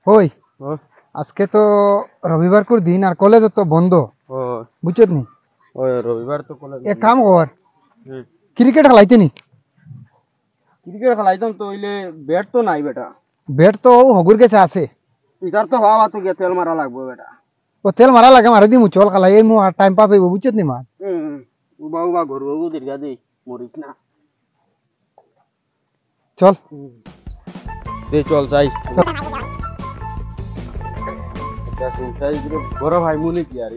ওই আজকে তো রবিবার কোর দিন আর কলেজ তো বন্ধ বুঝছত নি ওই রবিবার তো কলেজ এক কাম কর ক্রিকেট খেলাইতে নি ক্রিকেট খেলাইতাম তো হইলে ব্যাট তো নাই বেটা ব্যাট তো হগুর কাছে আছে ইতার তো হওয়া তো গে তেল মারা লাগবে বেটা ও তেল মারা লাগে মারি দিমু চল খেলাই এই মু আর টাইম পাস হইব বুঝছত নি মা উবা উবা ঘুরবো দীর্ঘা দেই মরিস না চল দে চল যাই বড় ভাই মুনি কি আর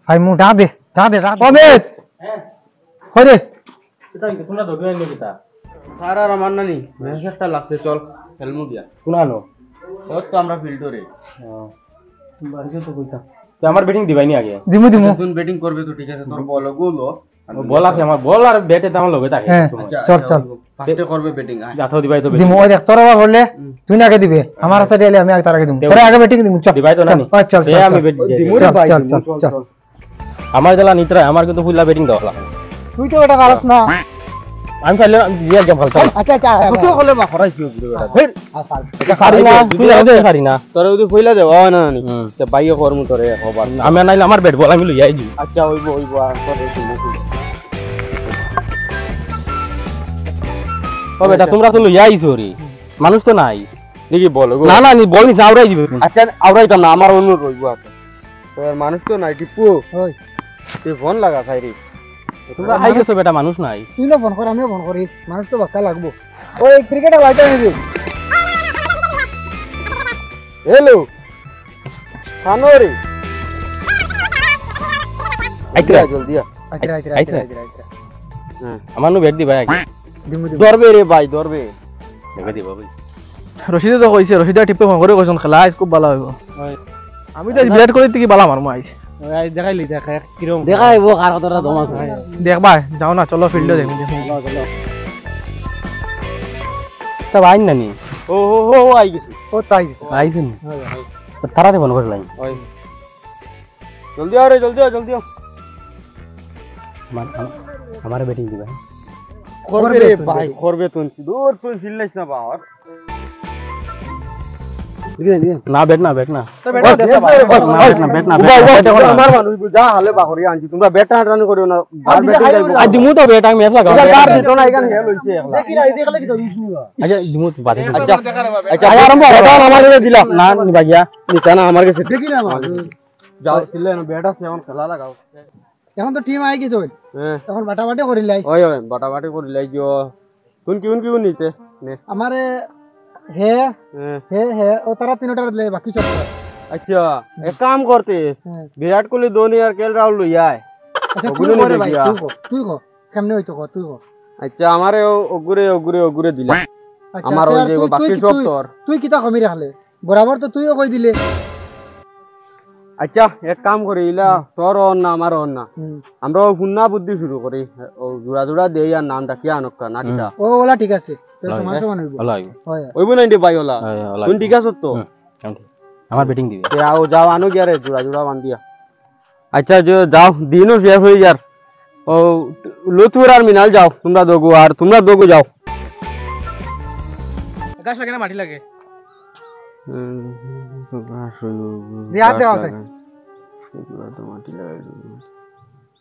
ভাই মু ডা দে কবে হরে এটা কি তোমরা দোকানে নিয়ে গেতা সারা রমান নানি মেসেজটা লাগতে চল হেলমু দিয়া শুনানো ও তো আমরা ফিল্ডরে বাড়িতে তো কইতা তো আমার ব্যাটিং দিবাইনি আগে দিমু তুই ব্যাটিং করবে তো ঠিক আছে তোর বল গুলো বল আছে আমার বল আর ব্যাটে দাম লগে থাকে চল ফার্স্টে করবে ব্যাটিং যাথাও দিবাই তো দিমু ওই দেখ তোর বাবা বললে তুই না আগে দিবে আমার কাছে দিলে আমি আগে তার আগে দিমু তোর আগে ব্যাটিং দিমু চল দিবাই তো না চল এ আমি দিমু রে ভাই চল আমার জেলা নিত্রা আমার কিন্তু ফুললা ব্যাটিং দাও তুই তো এটা পারছ না আমি চাইলে দিয়া গেম খেলতাম আচ্ছা তুই হলে মা খরাইছি বেটা ফের পারি না তুই আগে পারি না তোর ওই কইলা দেব না নি তে বাইও করমু তোরে হবার আমি নাইলে আমার ব্যাট বল আমি লইয়া আইজি আচ্ছা হইব আর করে দিমু ও বেটা তোমরা তো লইয়া আইছো রে মানুষ তো নাই দেখি বল না না নি বল নি আউরাই দিবে আচ্ছা আউরাইতাম না আমার অনুরোধ রইব আছে তোর মানুষ তো নাই টিপু ওই তুই ফোন লাগা খাইরি তোমরা আই গেছো বেটা মানুষ নাই তুই না ফোন কর আমিও ফোন করি মানুষ তো বাক্কা লাগবো ওই ক্রিকেটে লাইটা নিবি হ্যালো খানোরে আইতরা জলদি আইতরা হ্যাঁ আমার নো ব্যাট দি ভাই আগে দিমু ধরবে রে ভাই ধরবে দেখে দিবা ভাই রশিদে তো কইছে রশিদা টিপে ফোন করে কইছন খেলা আজ খুব ভালো হইব আমি তো ব্যাট করি কি বালা মারমু আইছে দেখাইলি দেখা কিরকম দেখাইবো কার কতটা দম আছে দেখবা যাও না চলো ফিল্ডে দেখি চলো সব আইন নানি ও আই গেছে ও তাই আইছেন তাড়াতাড়ি ফোন করে লাই জলদি আও রে জলদি আও আমার ব্যাটিং দিবা করবে রে ভাই করবে তুই দূর তুই ফিল্ডাইছ না বাবার না ব্যাট না আমার মানুষ যা হালে বাকরি আনছি তোমরা ব্যাট টান করিও না আর ব্যাটিং যাইবো আজ দিমু তো ব্যাট আমি ম্যাচ লাগাও কার দিতো না এখানে হেল হইছে একলা দেখি না দেখলে কি দিস নিবা আচ্ছা দিমু তো বাদে আচ্ছা আরম্ভ ব্যাট আমার কাছে দিলা না নিবা গিয়া নিতা না আমার কাছে দেখি না যাও ছিলে না ব্যাট আছে এখন খেলা লাগাও এখন তো টিম আই গেছে এখন বাটাবাটি করিলাই ওই বাটাবাটি করিলাই গিও কোন নিতে নে আমারে হে ও তারা তিনটার দিলে বাকি সব আচ্ছা এক কাম করতে বিরাট কোহলি ধোনি আর কেএল রাহুল লইয়া আয় আচ্ছা তুই করে ভাই তুই কো কেমনে হইতো কো তুই কো আচ্ছা আমারে ওগুরে দিলা আমার ওই যে বাকি সব তোর তুই কিটা কমি রাখলে বরাবর তো তুইও কই দিলে আচ্ছা এক কাম করি ইলা তোর অন না আমার অন না আমরা পুন্না বুদ্ধি শুরু করি ও জোড়া দেই আর নাম ডাকি আনক্কা না কিটা ও ওলা ঠিক আছে তো সমান হইব হইব না ইন্দি ভাই ওলা কোন ঠিক আছে তো আমার ব্যাটিং দিবে তে আও যাও আনো গিয়া রে জোড়া বান দিয়া আচ্ছা যে যাও দিনও শেষ হই যার ও লুথুর আর মিনাল যাও তোমরা দগু যাও গাছ লাগে না মাটি লাগে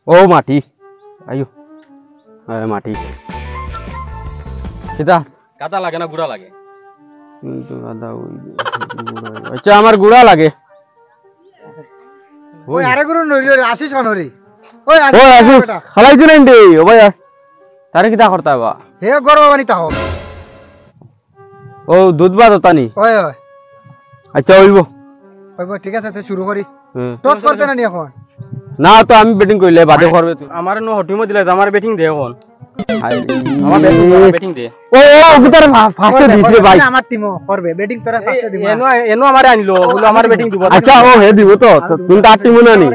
ও মাটি আয়ো মাটি সেটা কাদা লাগে না গুড়া লাগে আচ্ছা আমার গুড়া লাগে ওই আরে গুরু নইলে আসিস কানরে ওই আসিস খালাইছ না ইন্দি ও ভাই তারে কিটা করতা বা হে গরম পানি তাও ও দুধ বা দতানি ওই আচ্ছা হইব ঠিক আছে শুরু করি টস করতে না নি এখন না তো আমি ব্যাটিং কইলে বাদে করবে তুই আমার নো হটিমো দিলে আমার ব্যাটিং দে এখন আমার ব্যাটিং দে ও ভিতরে ফার্স্টে দিছে ভাই আমার টিমও করবে ব্যাটিং তোরা ফার্স্টে দিবা এনো আমারে আনিলো বলে আমার ব্যাটিং দিব আচ্ছা ও হে দিব তো তুমি তার টিমও না নি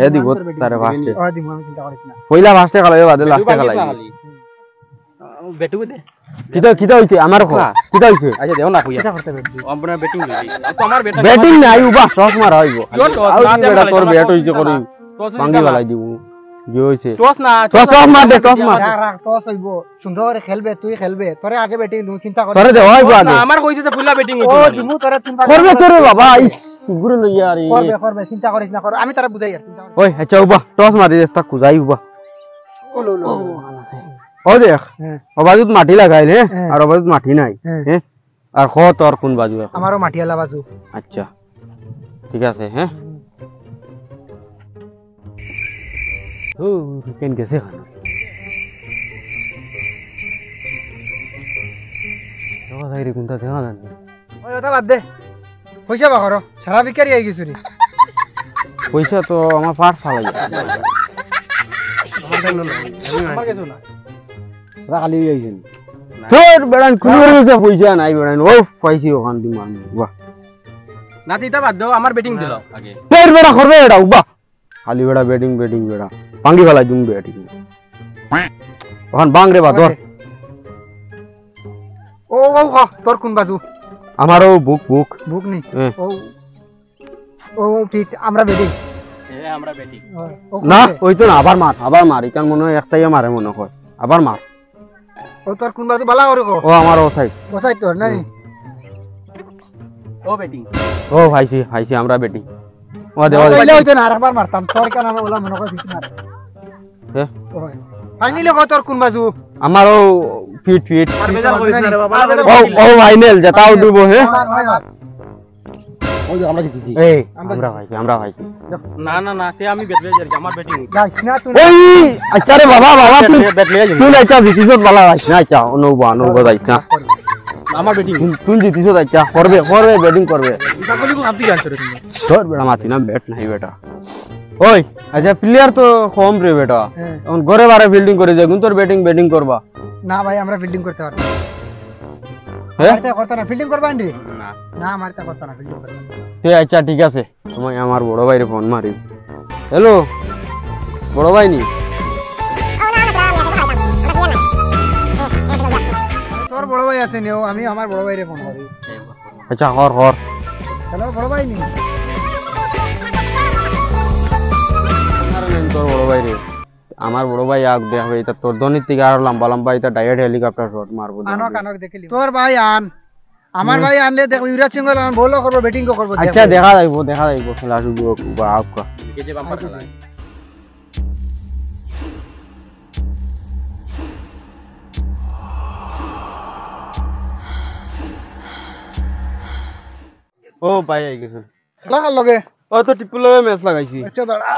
হে দিব তারে ফার্স্টে ও দিব আমি চিন্তা করিস না পয়লা ফার্স্টে খেলাবে বাদে লাস্টে খেলাই ব্যাটিং দে কিটা হইছে আমার কো কিটা হইছে আচ্ছা দেও না কইয়া আপনার ব্যাটিং দিবি তো আমার ব্যাটিং নাই উবা শট মারা হইবো তোর ব্যাট হইছে করি ভাঙি গলাই দিব কি হইছে টস না টস মার দে টস মার টস হইব সুন্দর করে খেলবে তুই খেলবে তোরে আগে ব্যাটিং তুমি চিন্তা কর তোরে দে হইব আগে আমার কইছে যে ফুলা ব্যাটিং ও দিমু তোরে চিন্তা করবে তোরে বাবা গুরু লইয়া আরে করবে চিন্তা করিস না কর আমি তারা বুঝাই আর চিন্তা ওই আচ্ছা উবা টস মারি দে তা কুজাই উবা ও দেখ ও বাজুত মাটি লাগাইল হে আর ও বাজুত মাটি নাই হ্যাঁ আর খ তোর কোন বাজু আমারও মাটিয়ালা বাজু আচ্ছা ঠিক আছে হ্যাঁ ও কেন গেছে খানা দেখা যায় রে কোনটা দেখা যায় ওই ওটা বাদ দে পয়সা বা করো সারা বিকারি আই গেছুরি পয়সা তো আমার পার ফালাই আমার কিছু না খালি আইছেন তোর বেড়ান কোন গেছে পয়সা নাই বেড়ান ও পয়সা ওখান দি মারনি বাহ নাতি এটা বাদ দাও আমার ব্যাটিং দিল আগে তোর বেড়া করবে এটা বাহ খালি বেড়া ব্যাটিং বেড়া ভাঙ্গি ফেলাই দুম ব্যাটিং ওখান বাং রে বা তোর ও ও তোর কোন বাজু আমারও বুক নি ও ও ফিট আমরা ব্যাটিং আমরা ব্যাটিং না ওই তো না আবার মার ইকান মনে হয় একটাই মারে মনে হয় আবার মার ও তোর কোন বাজু বালা করে ও আমার ও সাইড তোর না ও ব্যাটিং ও ভাইছি আমরা ব্যাটিং ও দে তাইলে হইতো না আরেকবার মারতাম তোর কেন আমি ওলা মনে করে ফিট মার হ্যাঁ ফাইনালি কত তোর কোন বাজু আমারও ফিট আর বেজার করিস না রে বাবা ও ফাইনাল যেটাও দিব হে ওই আমরা জিতেছি এই আমরা ভাইছি না তে আমি ব্যাট লয়ে যাই আমার ব্যাটিং যাইস না তুই ওই আচ্ছা রে বাবা তুই ব্যাট লয়ে যাই তুই আচ্ছা জিতিস বালা যাইস না আচ্ছা অনুবা যাইস না আমার ব্যাটিং তুই জিতিস আচ্ছা করবে ব্যাটিং করবে সকলি কো আপনি জানতে রে তুমি তোর বেটা মাতি না ব্যাট নাই বেটা ওই আচ্ছা প্লেয়ার তো কম রে বেটা এখন ঘরে বারে ফিল্ডিং করে যায় তোর ব্যাটিং করবা না ভাই আমরা ফিল্ডিং করতে পারবো হ্যাঁ করতে না ফিল্ডিং করবা আন্ডি না না মারতে করতে না ফিল্ডিং করতে তুই আচ্ছা ঠিক আছে তুমি আমার বড় ভাইরে ফোন মারি হ্যালো বড় ভাই নি তোর বড় ভাই আছে নিও আমি আমার বড় ভাইরে ফোন করি আচ্ছা হর হ্যালো বড় ভাই নি তোর বড় ভাই রে আমার বড় ভাই আগ দেখা এটা তোর দনির থেকে আর লম্বা এটা ডাইরেক্ট হেলিকপ্টার শট মারবো কানক দেখিলি তোর ভাই আমার ভাই আনলে দেখো ইউরাজ সিং বলও করব ব্যাটিং করব আচ্ছা দেখা যাইবো খেলা শুরু বা আপকা কে যে বাম্পার খেলা ও ভাই আই গেছে লাগার লগে ও তো টিপুলে ম্যাচ লাগাইছি আচ্ছা দাঁড়া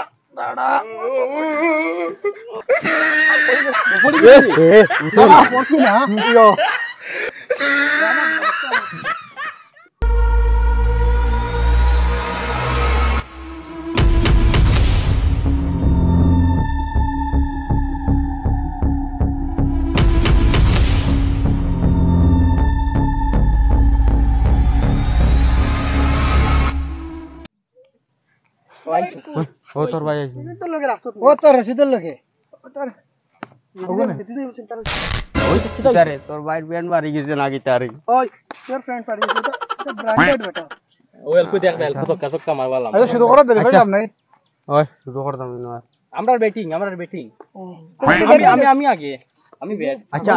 পড়ছি না ও তোর ভাই আইছি ও তোর রশিদের লগে ওই তো কিদারে তোর ভাই ব্যান্ড মারি গেছে নাকি তারে ওই তোর ফ্রেন্ড পারি এটা ব্র্যান্ডেড বেটা ও এলকো দেখ এলকো চক্কা মারবালাম আচ্ছা শুরু করো দেরি হইলাম নাই ওই শুরু করতাম না আমরা ব্যাটিং আমি আগে আমি ব্যাট আচ্ছা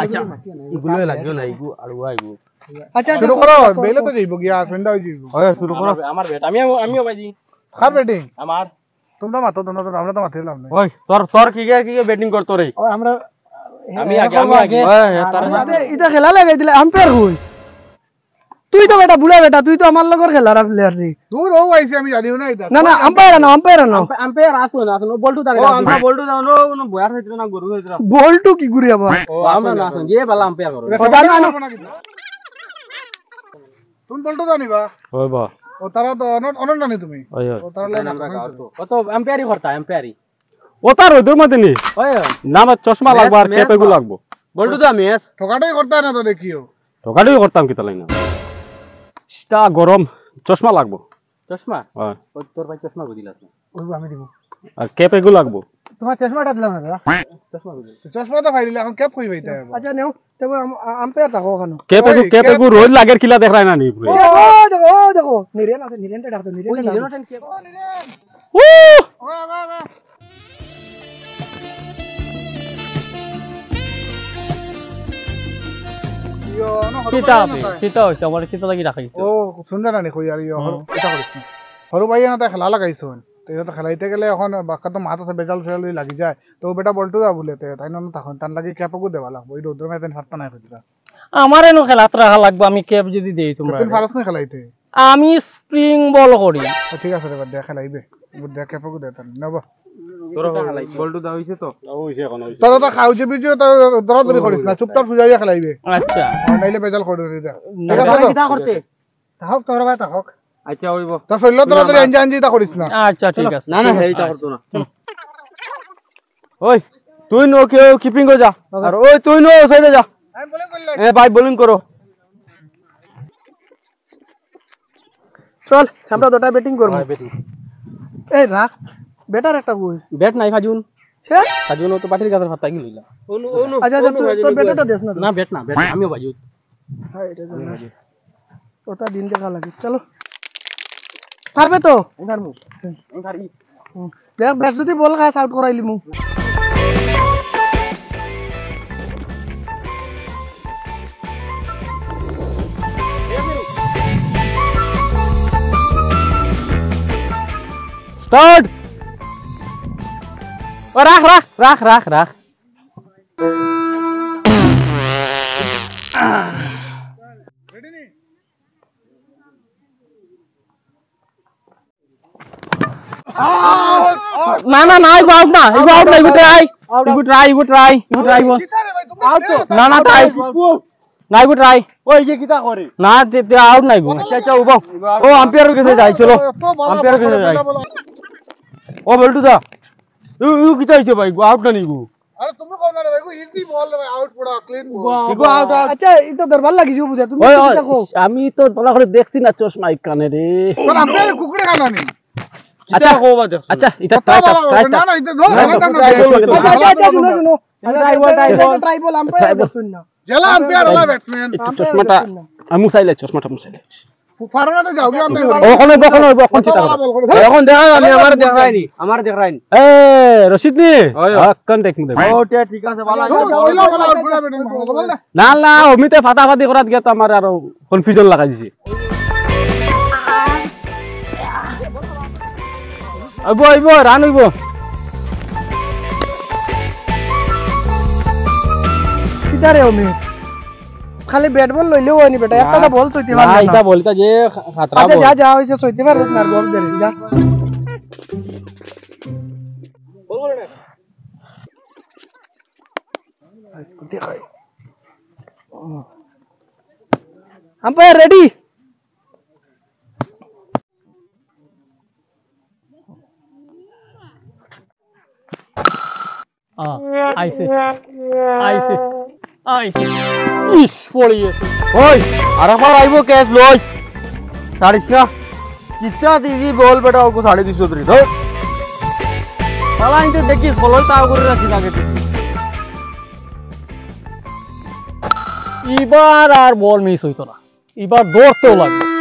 ইগুলো লাগিও না ইগু আর আইবো আচ্ছা শুরু করো বেলে তো যাইবো গিয়া ফ্রেন্ড হই যাইবো ওই শুরু করো আমার ব্যাট আমিও বাজি কার ব্যাটিং আমার তোমরা মাতো আমরা তো মাতিলাম না ওই তোর কি ব্যাটিং করতো রে ওই আমরা আমি আগে ওই তার এটা খেলা লাগাই দিলে আম্পায়ার হই তুই তো বেটা বুলা বেটা তুই তো আমার লগর খেলার প্লেয়ার রে দূর ও আইছি আমি জানিও না এটা না আম্পায়ার আম্পায়ার আসো বলটু দাঁড়া ও আমরা বলটু দাও নো বয়ার হইতো না গরু হইতো বলটু কি ঘুরি আবার ও আমরা না আসো যে বালা আম্পায়ার করো ও জানো তুমি বলটু জানিবা ওই বা ও তারা তো অনন জানি তুমি ওই ও তারা লাগে ও তো আম্পায়ারই করতা আম্পায়ারই ও তার ওই মতে নি ওই না আমার চশমা লাগবে আর কেপেগু লাগবে বলটু তো আমি ঠকাটাই করতে না তো দেখিও ঠকাটাই করতাম কি তালাই না তা গরম চশমা লাগবে চশমা হ্যাঁ ও তোর ভাই চশমা বুঝিলাস না ওই আমি দিব আর কেপেগু লাগবে তোমার চশমাটা দিলাম না চশমা বুঝিলাস চশমা তো ফাইলে এখন ক্যাপ কই বাইতা আচ্ছা নেও তবে আম্পায়ার থাকো ওখানে কেপেগু রোজ লাগের কিলা দেখায় না নি ও দেখো নিরেনটা ডাকতো ওই নিলেন কে ও কিতা হইছে আমার কিতা লাগি রাখাইছে ও সুন্দর নানি কই আর এটা করিস না সরু ভাই না খেলা লাগাইছো তো খেলাইতে গেলে এখন বাক্কা তো মাথা আছে বেজাল ফেল লাগি যায় তো বেটা বলতো যা বলে তাই না তখন তার লাগি ক্যাপকু দেওয়া লাগবে ওই রোদ্র মেতেন ফারতা নাই হইতরা আমারে নো খেলাত রাখা লাগবে আমি ক্যাপ যদি দেই তোমরা তুই ফারস না খেলাইতে আমি স্প্রিং বল করি ঠিক আছে রে বাদ দেখা লাইবে বুদ্ধা ক্যাপকু দেতাম নেব তোর বলটু দা হইছে তো হইছে এখন হইছে তোরা তো খাও যে বিজু তোর দরদরি করিস না চুপচাপ সুজাইয়া খেলাইবে আচ্ছা নাইলে বেজাল করে দিতা কিটা করতে তাহক তোর ভাই তাহক আচ্ছা হইব তা শৈল দরদরি আঞ্জা আঞ্জিটা করিস না আচ্ছা ঠিক আছে না না এইটা করতো না ওই তুই নো কেউ কিপিং কো যা আর ওই তুই নো সাইডে যা আমি বলে করলে এ ভাই বোলিং করো চল আমরা দুটা ব্যাটিং করব এই রাখ বেটার একটা কই ব্যাট নাই ফাজুন হ্যাঁ ফাজুন তো পাটির গাছের হাত গিল হইলা আচ্ছা তোর বেটাটা দেস না না ব্যাট না ব্যাট আমিও বাজু হ্যাঁ এটা জানা ওটা দিন দেখা লাগে চলো পারবে তো দেখ ব্যাস যদি বল খাস আউট করাইলি মু স্টার্ট রাখ রাখ রাখ রাখ রাখ না না না আউট না আউট না ইগু ট্রাই না না ট্রাই না ইগু ট্রাই ওই যে কিটা করে না তে আউট নাই গো আচ্ছা আচ্ছা উবাও ও আম্পায়ারের কাছে যাই চলো আম্পায়ারের কাছে যাই ও বলটু দা ইউ কিটা হইছে ভাই আউট না নিগু আরে তুমি কোন না ভাই ইজি বল আউট পড়া ক্লিন বল ইগু আউট আচ্ছা এই তো দরবার লাগিছে বুঝা তুমি ওই কি দেখো আমি তো ভালো করে দেখছি না চশমা কানে রে তোর আম্পায়ার কুকুরে কানা নি আচ্ছা আচ্ছা এটা ট্রাই না না এটা ধর আচ্ছা শুনো শুনো ট্রাই বল আম্পায়ার শুন না জেলা আম্পায়ার ওলা ব্যাটসম্যান চশমাটা আমি মুছাইলে চশমাটা মুছাইলে ফারনাতে যাও গিয়া আম্পায়ার ওখানে চিন্তা করো এখন দেখা আমি আমার দেখাইনি এ রশিদ নি কোন দেখ মুদে ও ঠিক আছে ভালো ওইলা বলা আউট পড়া বেটা বল না না না অমিতে ফাটাফাটি করাত গিয়া তো আমার আর কনফিউশন লাগাই দিছে আইব রান হইব কিদারে ওমি খালি ব্যাট বল লইলেও হয়নি বেটা একটা তো বল চইতে পারবে না না এটা বলতা যে খাতরা আচ্ছা বল যা যা হইছে চইতে পারবে না বল দে যা আম্পায়ার রেডি আইছে আইছে আইছে ইস পড়ি গেছে ওই আর আমার আইবো ক্যাচ লইস ছাড়িস না কিটা দিদি বল বেটা ওকে 250 ধরি ধর পালা ইনতে দেখিস বলই তাও করে রাখি লাগে এবার আর বল মিস হইতো না এবার দৌড়তেও লাগবে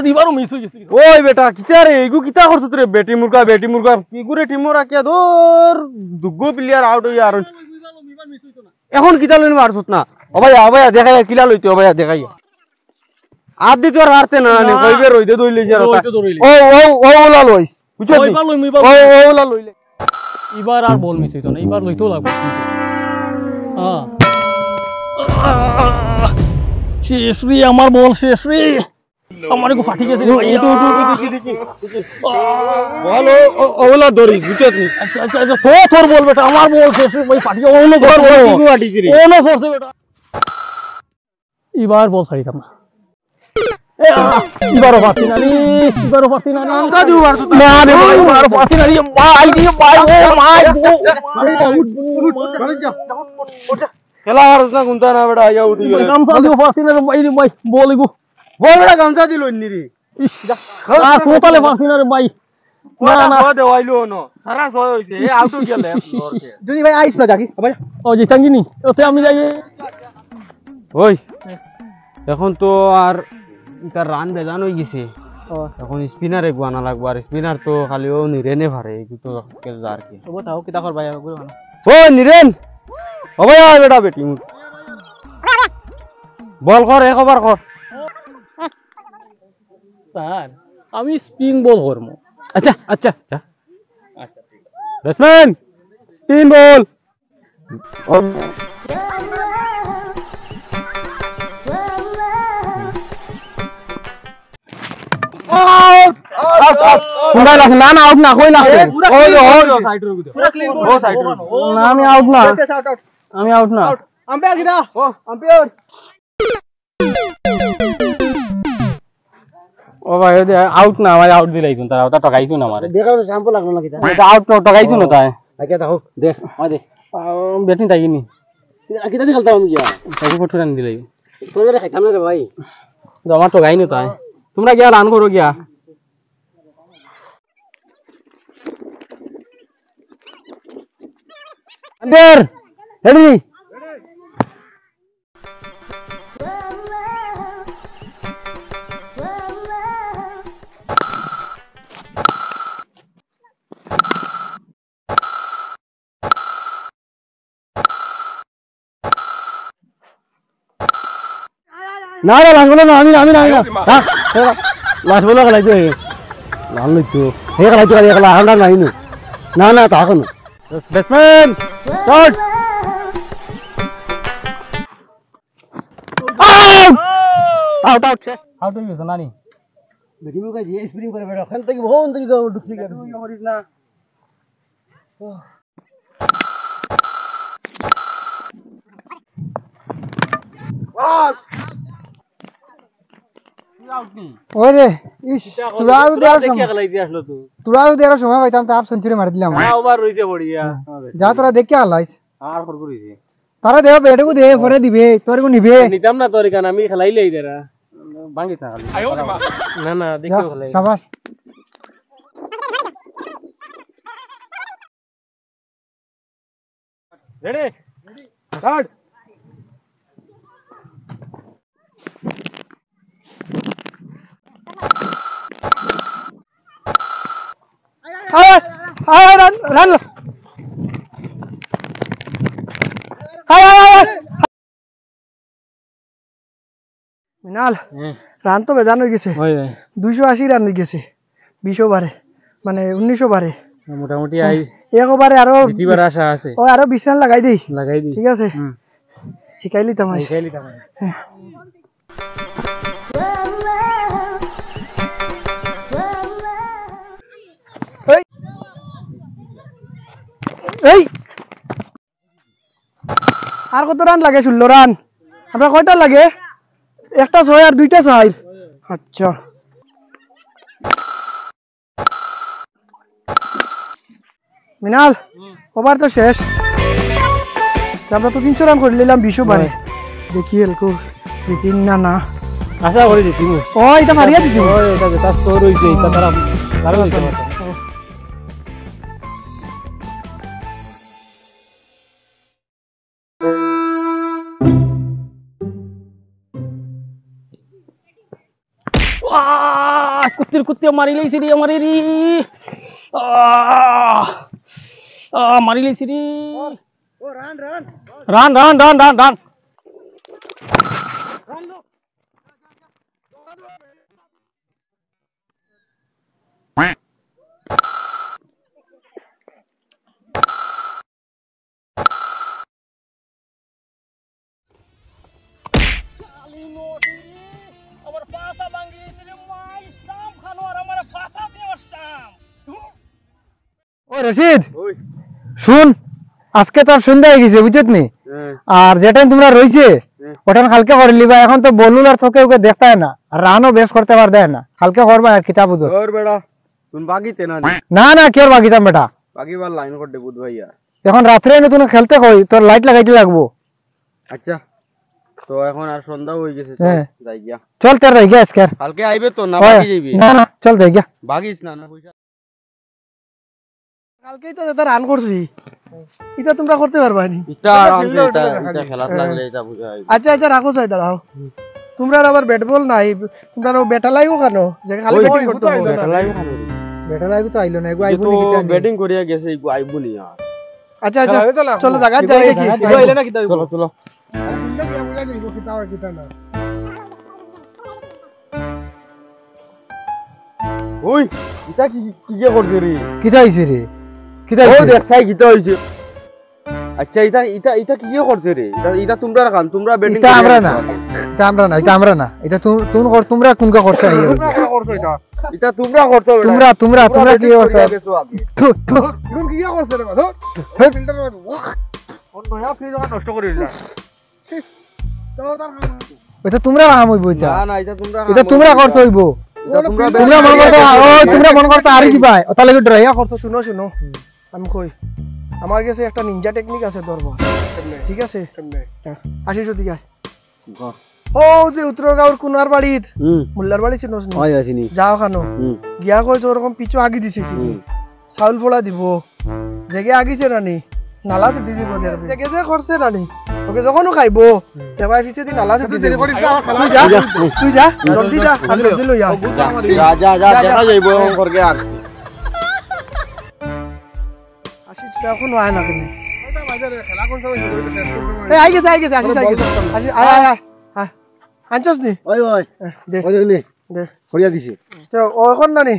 এবারও মিস হয়ে গেছে ওই বেটা কিটা রে এগু কিটা করছ রে বেটি মুরগা কি করে টিমো রাখিয়া ধর দুগো প্লেয়ার আউট হই আর এখন কিটা লইন মারছত না ও ভাই দেখাই কিলা লইতে ও ভাই দেখাই আদ দি তোর হারতে না নে কইবে রইতে দইলে যে ও ওলা লইস বুঝছ নি ও ওলা লইলে এবার আর বল মিস হইতো না এবার লইতেও লাগবে হ্যাঁ শেষ রে আমার বল শেষ রে আমার একটু ফাটি গেছে বল ওলা ধরি বুঝছ নি আচ্ছা আচ্ছা আচ্ছা তোর বল বেটা আমার বল শেষ রে ভাই ফাটি গেল ওনো ধর ওনো ফোর্সে বেটা এবার বল ছাড়িতাম না এবারও পাচ্ছি না রে এবারও পাচ্ছি না না রে এবারও পাচ্ছি না রে ভাই দিয়ে ভাই ও মাই খেলা হারছ না গুনতা না বেটা আইয়া উঠি গেল গামছা দিও পাচ্ছি না রে ভাই বল ইগু বল বেটা গামছা দিল নি রে আর কোতালে পাচ্ছি না রে ভাই না না দেওয়াইলো ন সারা সয় হইছে এ আউট গেলে যদি ভাই আইস না জাকি ভাই ও জিতাঙ্গিনি ওতে আমি যাই ওই এখন তো আর তার রান বেজান হয়ে গেছে এখন স্পিনারে গুয়ানা লাগবো আর স্পিনার তো খালি ও নিরেনে ভারে এই তো আর কি ও তাও কিতা কর ভাই ও নিরেন হবে বেটা ব্যাটিং বল কর এক ওভার কর স্যার আমি স্পিন বল করবো আচ্ছা আচ্ছা আচ্ছা ব্যাটসম্যান স্পিন বল না না আউট না কই না আমি আউট না আমি আউট না আম্পায়ার কিদা ও আম্পায়ার ও ভাই আউট না আমার আউট দিলাই কোন তারা ওটা টকাইছো না আমারে দেখাও শ্যাম্পু লাগলো না কিদা এটা আউট টকাইছো না তাই আগে দেখো দেখ আ দে ব্যাটিং তাইনি কিদা দি খেলতাম আমি গিয়া তাকে ফটো রান দিলাই তোর বেলা খাইতাম না রে ভাই আমার টকাই না তাই তোমরা গিয়া রান করো গিয়া আন্ডার রেডি না না লাস্ট বলে না আমি না লাস্ট বলে খেলাইতে লাল লইতো হে খেলাইতে পারি খেলা হান্ডা নাই না না তা কোনো batsman shot out out out হয়ে গেছে নানি ব্যাটিং কই যে স্পিনিং করে বেটা খেলতে কি ভোন থেকে যাও ঢুকছি কেন তুই করিস না ওরে ইস তুরাও দেওয়ার সময় খেলাইতে আসলো তুই তুরাও দেওয়ার সময় পাইতাম তো হাফ সেঞ্চুরি মারি দিলাম ওভার রইছে বড়িয়া যা তোরা দেখে আলাইস আর ফর করিছে তারা দেও বেটুকু দে পরে দিবে তোরকু নিবে নিতাম না তোর কান আমি খেলাইলেই দেরা ভাঙি থাকলে না না দেখিও খেলাই শাবাশ রেডি স্টার্ট রান রান মিনাল রান তো বেজান হয়ে গেছে 280 রান হয়ে গেছে 20 ওভারে মানে 19 ওভারে মোটামুটি আই এক ওভারে আরো জিতিবার আশা আছে ও আরো 20 রান লাগাই দেই ঠিক আছে শিখাইলি তোমায় এই আর কত রান লাগে 16 রান আমরা কয়টা লাগে একটা 6 আর দুইটা 6 আচ্ছা মিনাল ওভার তো শেষ আমরা তো 300 রান করে নিলাম 20 ওভারে দেখি এলকো জিতিন না না আশা করি জিতিব ও এটা মারিয়া জিতিব ও এটা বেটা স্কোর হইছে এটা তারা ভালো হইছে কুত্তে মারি লাইছি রে আমারে রে মারি লাইছি রে ও রান রান রান রান রান রান রান ও রশিদ শুন আজকে তো সন্ধ্যা হয়ে গেছে বুঝছত নি আর যেটাই তোমরা রইছে ওটান কালকে করে লিবা এখন তো বলুন আর তোকে ওকে দেখতে হয় না আর রানও বেশ করতে পার দেয় না কালকে করবা আর কিতাব বুঝো ওর বেটা তুই বাগিতে না না না কি আর বাকিতাম বেটা বাগিবার লাইন করতে বুধ ভাইয়া এখন রাত্রে এনে তুমি খেলতে কই তোর লাইট লাগাইতে লাগবো আচ্ছা তো এখন আর সন্ধ্যা হয়ে গেছে যাই গিয়া চল তোর যাই গিয়া আজকে কালকে আইবে তো না বাকি যাইবি না না চল যাই গিয়া বাগিস না না পয়সা কালকেই তো এটা রান করছি এটা তোমরা করতে পারবা নি এটা আরামসে এটা খেলা লাগলে এটা বুঝাই আচ্ছা আচ্ছা রাখো সাই দাঁড়াও তোমরা আবার ব্যাট বল নাই তোমরা ব্যাটা লাইও কেন যে খালি ব্যাটিং করতে হবে ব্যাটা লাইও তো আইলো না এগো আইবো নি তো ব্যাটিং করিয়া গেছে এগো আইবো নি আর আচ্ছা আচ্ছা খেলাবে তো লাগবো। চলো জায়গা যাই দেখি হইলে না কিতা চলো চলো ওই এটা কি কি যে করছে রে কিতা হইছে রে কিতা ও হইছে? দেখছাই কিতা হইছে আচ্ছা এটা এটা এটা কি যে করছে রে এটা এটা তোমরা কাম তোমরা ব্যাটিং এটা আমরা না এটা আমরা না এটা তোমরা কোনকা করছো এই করছো এটা এটা তোমরা করছো তোমরা কি করছো থু, থু। এখন কি করছে রে ধর হে ফিল্টার অন্য নয়া ফ্রিজ নষ্ট করে দিলা চলো তার এটা তোমরা কাম হইব এটা না না এটা এটা তোমরা করছো হইব এটা তোমরা তোমরা মন করছো তোমরা মন করছো আর কি ভাই ওটা লাগি ড্রাইয়া করছো শুনো শুনো আমি কই আমার কাছে একটা নিনজা টেকনিক আছে ধরবো ঠিক আছে আসি যদি গায় ও যে উত্তরগাঁওর কুনার বাড়িত মোল্লার বাড়ি চিনোস নি হয় আসিনি যাও খানো গিয়া কই তো ওরকম পিছু আগি দিছে কি চাউল ফোড়া দিব জেগে আগিছে রানি নালা ছুটি দিব জেগে যে করছে রানি ওকে যখনও খাইবো দেবাই পিছে দি নালা ছুটি দিব তুই যা জলদি যা আমি জলদি লই আ যা যা যা দেখা যাইবো এরকম করকে আর আসি এখন হয় না তুমি এটা বাজারে খেলা কোন সময় শুরু হইছে এই আই গেছে আসি আয় আয় আয় আনছস নি ওই ওই দে ওই দেখলি দে করিয়া দিছে তো ও এখন নানি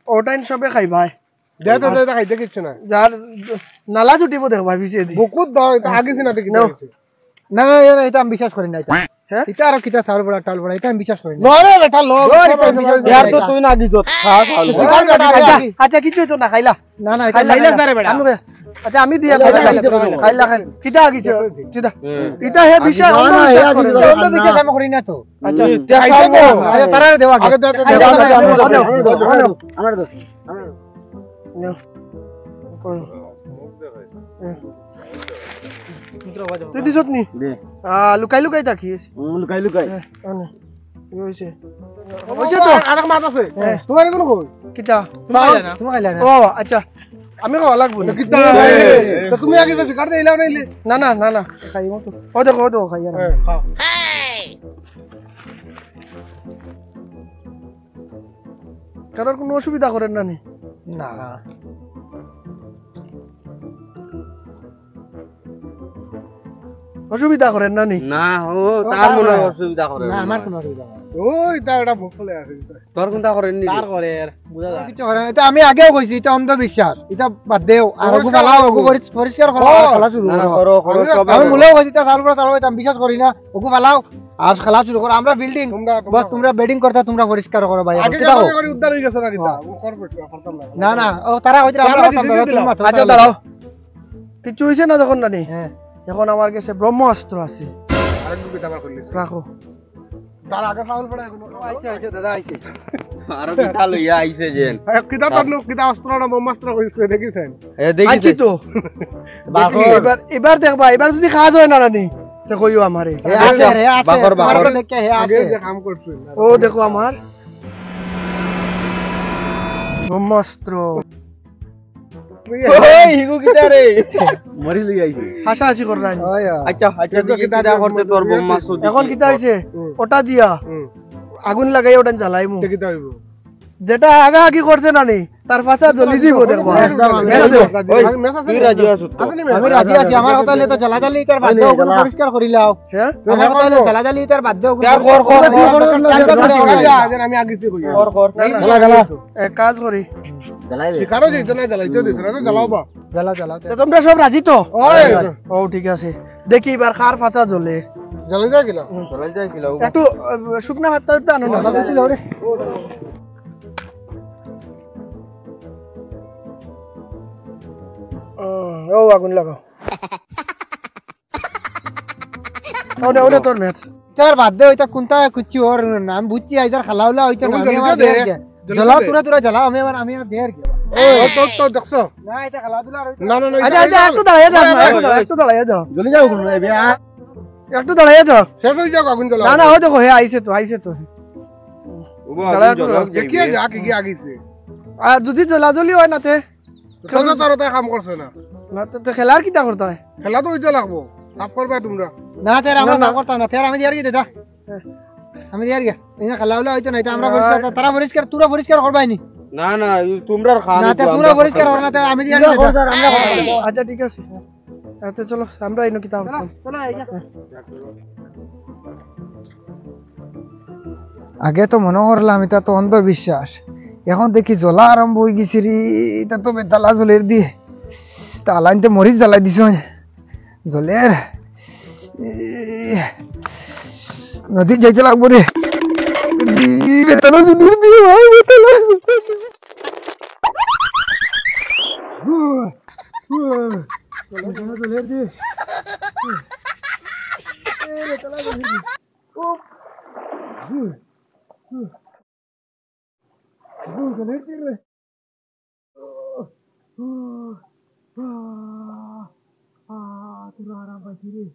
ওটাইন সবে খাই ভাই দে দে খাইতে কিচ্ছু না যার নালা ছুটিব দেখ ভাই পিছে দি বুকুত দাও এটা আগেছি না দেখি না এটা আমি বিশ্বাস করি না এটা হ্যাঁ এটা আর কিতা চাউল বড়া টাল বড়া এটা আমি বিশ্বাস করি না নরে বেটা লোক ইয়ার তো তুই না দিছ খা আচ্ছা কিছু তো না খাইলা না এটা খাইলা সারে বেটা আচ্ছা আমি দিয়া খাইলা খাই কিটা আগিছে চিদা এটা হে বিষয় অন্য বিশ্বাস আমি করি না তো আচ্ছা আচ্ছা তারা দেওয়া আগে দে আমার তো তুই দিছত নি দে লুকাই লুকাই থাকিস লুকাই লুকাই হইছে হইছে তো আরেক মাছ আছে তোমার কোন কই কিটা তুমি খাইলা না ও আচ্ছা আমি খাওয়া লাগবো না কিতা তো তুমি আগে তো কাটতে ইলাও নাইলে না না না না খাই মতো ও দেখো খাই আর খাও কারোর কোনো অসুবিধা করেন না নি না অসুবিধা করেন না নি না ও তার মনে অসুবিধা করে না আমার কোনো অসুবিধা নেই ওই তা এটা বকলে আছে তোর কোনটা করেন নি করে বুঝা যায় কিছু করে না এটা আমি আগেও কইছি এটা অন্ধবিশ্বাস এটা বাদ দেও আর ওগু বালাও ওগু পরিষ্কার করো খেলা শুরু না করো করো করো সব আমি বলেও কইছি এটা চালু করো এটা আমি বিশ্বাস করি না ওগু বালাও আর খেলা শুরু করো আমরা বিল্ডিং বস তোমরা বেডিং করতে তোমরা পরিষ্কার করো ভাই আগে কিটা করে উদ্ধার হয়ে গেছে না কিতা ও করবে করতাম না না ও তারা কইছে আমরা আমরা করতাম দিছি দিলাম। আচ্ছা দাঁড়াও কিছু হইছে না যখন নানি হ্যাঁ এখন আমার কাছে ব্রহ্মাস্ত্র আছে আরেক দুটো টাকা করলি রাখো তার আগে ফাউল পড়া এখন আচ্ছা দাদা আইছে আর কিটা লইয়া আইছে যেন কিতা পারলো কিতা অস্ত্রটা ব্রহ্মাস্ত্র কইছে দেখিছেন এ দেখি আছি তো এবার এবার দেখবা এবার যদি কাজ হয় না রানি তো কইও আমারে হে আছে রে আছে বাকর, বাকর। তোমার দেখে হে আগে আছে যে কাম করছে ও দেখো আমার ব্রহ্মাস্ত্র ওই হিগু কিটা রে মরি লই আইছে হাসা হাসি কর রানি ওই আচ্ছা আচ্ছা দেখি কিটা করতে তোর বোম্মা সুদি এখন কিতা হইছে ওটা দিয়া আগুন লাগাই ওটা জ্বালাইমু কিতা হইব যেটা আগা আগি করছে নানি তার পাছা জ্বলি যাব দেখবা তুই রাজি আছ তো আমি রাজি আছি আমার কথা হলে তো জ্বালা জ্বালি তার বাদ দাও ওগুলো পরিষ্কার করিলাও হ্যাঁ আমার কথা হলে জ্বালা জ্বালি তার বাদ দাও কর, কর, কর, আমি আগে কই কর কর এক কাজ করি জ্বালাই দে শিকারও যেত না জ্বালাইতে দিত না তো জ্বালাও বা জ্বালা জ্বালা তো তোমরা সব রাজি তো ওই ও ঠিক আছে দেখি এবার কার পাছা জ্বলে জ্বালাই যা গেল জ্বালাই যাই কিলাও একটু শুকনা ভাতটা একটু আনো না ও আগুন লাগাও ওটা ওটা তোর ম্যাচ তার বাদ দে ওইটা কোনটা কুচ্ছি ওর নাম বুঝছি আইদার খালাউলা ওইটা তুমি আমি আমার জলদি দেয়ার দে। কে জলদি জ্বালাও দে। তুরা তুরা জ্বালাও আমি আর দেয়ার কে ও তো দেখছো না এটা খেলাধুলা আর না না না আচ্ছা আচ্ছা একটু দাঁড়াইয়া যাও একটু দাঁড়াইয়া যাও জলদি যাও কোন রে বিয়া একটু দাঁড়াইয়া যাও শেষ হয়ে যাও আগুন জ্বালাও না না ও দেখো হে আইছে তো দেখিয়ে যা কি কি আগিছে আর যদি জ্বলাজলি হয় নাতে তোমরা তার তাই কাম করছ না না তো খেলার কিটা করতে হয় খেলা তো হইতে লাগবো সাফ করবা তোমরা না তের আমরা না, না না। করতাম না তের আমি দেয়ার কি দাদা আমি দেয়ার কে ইনা খেলাউলা হইতো না এটা আমরা পরিষ্কার তারা পরিষ্কার তুরা পরিষ্কার করবাই নি না না তোমরা খান না তে তোমরা পরিষ্কার করো না তে আমি দিয়ে আনি আচ্ছা ঠিক আছে আচ্ছা চলো আমরা আইনো কিতা হইতাম আগে তো মনে করলাম এটা তো অন্ধবিশ্বাস এখন দেখি জ্বলা আরম্ভ হয়ে গেছি রে এটা তো বেতালা জলের দিয়ে তালাইতে মরিচ জ্বালাই দিছ জলের নদী যাইতে লাগবো রে বেতালা জলের দিয়ে ভাই বেতালা জলের দিয়ে তোরা আরাম পাইছি রে